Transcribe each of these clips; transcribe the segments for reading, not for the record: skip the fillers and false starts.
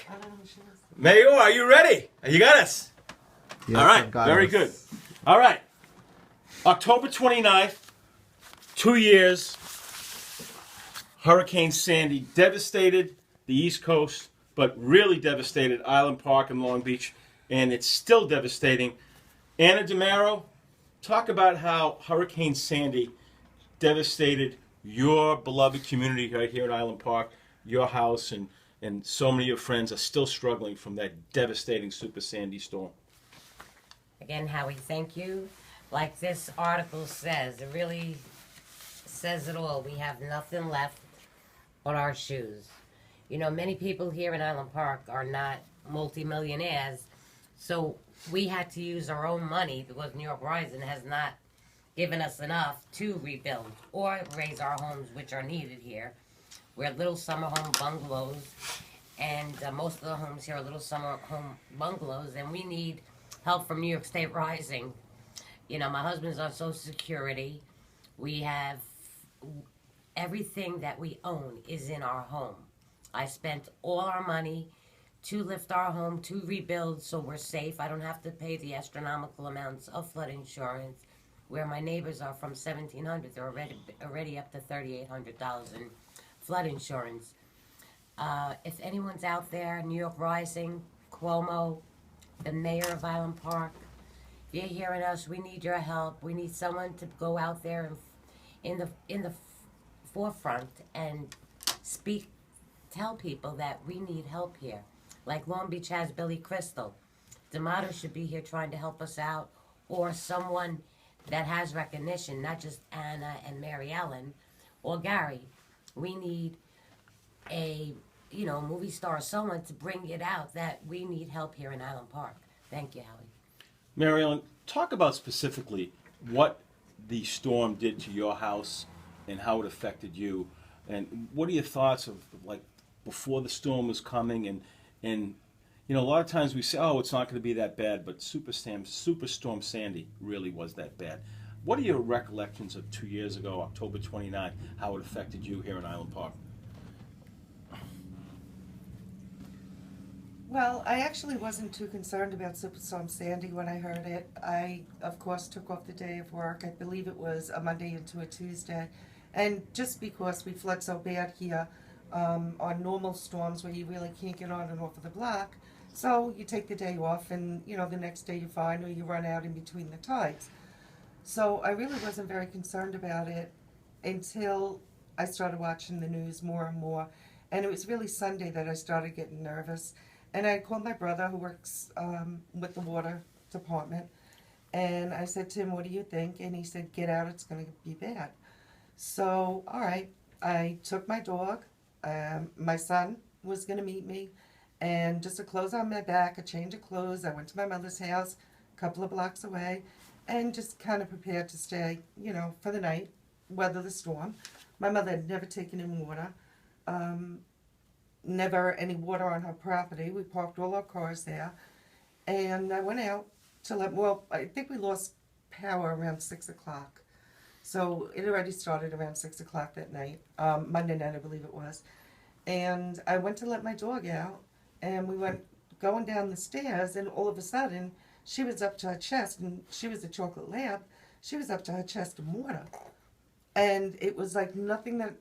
back. Mayor, are you ready? You got us. Yes, All right, got very us. good. All right. October 29th, 2 years, Hurricane Sandy devastated the East Coast, but really devastated Island Park and Long Beach, and it's still devastating. Anna DeMaro, talk about how Hurricane Sandy devastated your beloved community right here at Island Park, your house, and so many of your friends are still struggling from that devastating Super Sandy storm. Again, Howie, thank you. Like this article says, it really says it all. We have nothing left but our shoes. You know, many people here in Island Park are not multimillionaires, so we had to use our own money because New York Rising has not given us enough to rebuild or raise our homes, which are needed here. We're little summer home bungalows, and most of the homes here are little summer home bungalows, and we need help from New York State Rising. You know, my husband's on Social Security. We have everything that we own is in our home. I spent all our money to lift our home, to rebuild, so we're safe. I don't have to pay the astronomical amounts of flood insurance, where my neighbors are from $1,700. They're already up to $3,800 in flood insurance. If anyone's out there, New York Rising, Cuomo, the mayor of Island Park, if you're hearing us, we need your help. We need someone to go out there and in the forefront and speak, tell people that we need help here. Like Long Beach has Billy Crystal. D'Amato should be here trying to help us out, or someone that has recognition, not just Anna and Mary Ellen or Gary. We need a movie star or someone to bring it out that we need help here in Island Park. Thank you, Howie. Mary Ellen, talk about specifically what the storm did to your house and how it affected you. And what are your thoughts of, like, before the storm was coming? And you know, a lot of times we say, oh, it's not going to be that bad, but Superstorm Sandy really was that bad. What are your recollections of 2 years ago, October 29th, how it affected you here in Island Park? Well, I actually wasn't too concerned about Superstorm Sandy when I heard it. I, of course, took off the day of work. I believe it was a Monday into a Tuesday. And just because we flood so bad here on normal storms where you really can't get on and off of the block, so you take the day off and, you know, the next day you're fine, or you run out in between the tides. So I really wasn't very concerned about it until I started watching the news more and more. And it was really Sunday that I started getting nervous. And I called my brother, who works with the water department, and I said to him, what do you think? And he said, get out, it's going to be bad. So, all right, I took my dog. My son was going to meet me, and just a clothes on my back, a change of clothes. I went to my mother's house, a couple of blocks away, and just kind of prepared to stay, you know, for the night, weather the storm. My mother had never taken in water. Never any water on her property. We parked all our cars there. And I went out to I think we lost power around 6 o'clock. So it already started around 6 o'clock that night, Monday night I believe it was. And I went to let my dog out, and we went going down the stairs, and all of a sudden she was up to her chest, and she was a chocolate lab. She was up to her chest in water. And it was like nothing that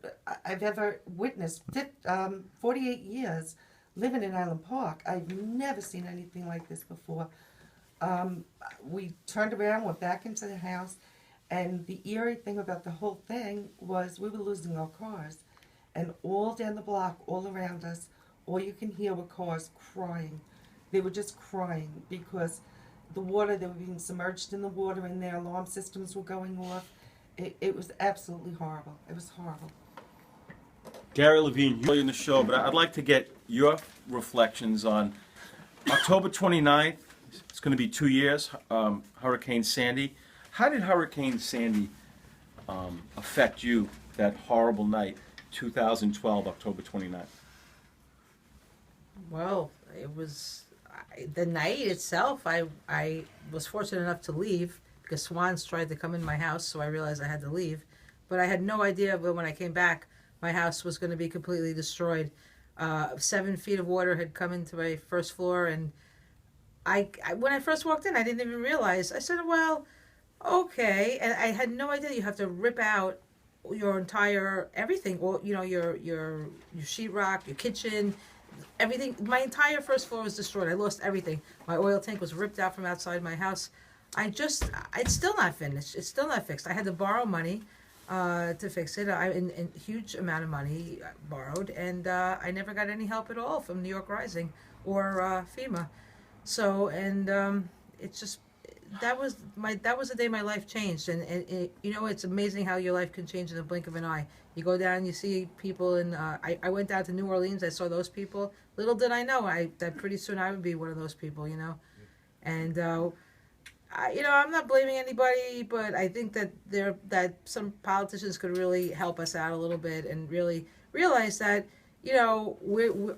I've ever witnessed. 48 years living in Island Park, I've never seen anything like this before. We turned around, went back into the house, and the eerie thing about the whole thing was we were losing our cars. And all down the block, all around us, all you can hear were cars crying. They were just crying because the water, they were being submerged in the water, and their alarm systems were going off. It was absolutely horrible. It was horrible. Gary Levine, you're in the show, but I'd like to get your reflections on October 29th. It's going to be 2 years, Hurricane Sandy. How did Hurricane Sandy affect you that horrible night, 2012, October 29th? Well, it was the night itself. I was fortunate enough to leave because swans tried to come in my house, so I realized I had to leave. But I had no idea when I came back, my house was going to be completely destroyed. 7 feet of water had come into my first floor, and I when I first walked in, I didn't even realize. I said, well, okay, and I had no idea you have to rip out your entire everything, or your sheetrock, your kitchen, everything. My entire first floor was destroyed. I lost everything. My oil tank was ripped out from outside my house. It's still not finished. It's still not fixed. I had to borrow money to fix it. In huge amount of money borrowed, and I never got any help at all from New York Rising or FEMA. So, and it's just that was the day my life changed. And it's amazing how your life can change in the blink of an eye. You go down, you see people, and I went down to New Orleans. I saw those people. Little did I know that pretty soon I would be one of those people. And I'm not blaming anybody, but I think that some politicians could really help us out a little bit and really realize that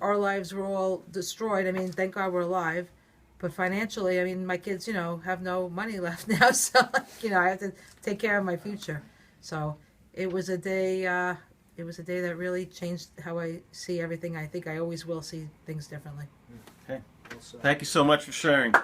our lives were all destroyed. I mean, thank God we're alive, but financially, I mean, my kids, have no money left now, so I have to take care of my future. So it was a day. It was a day that really changed how I see everything. I think I always will see things differently. Okay. Thank you so much for sharing.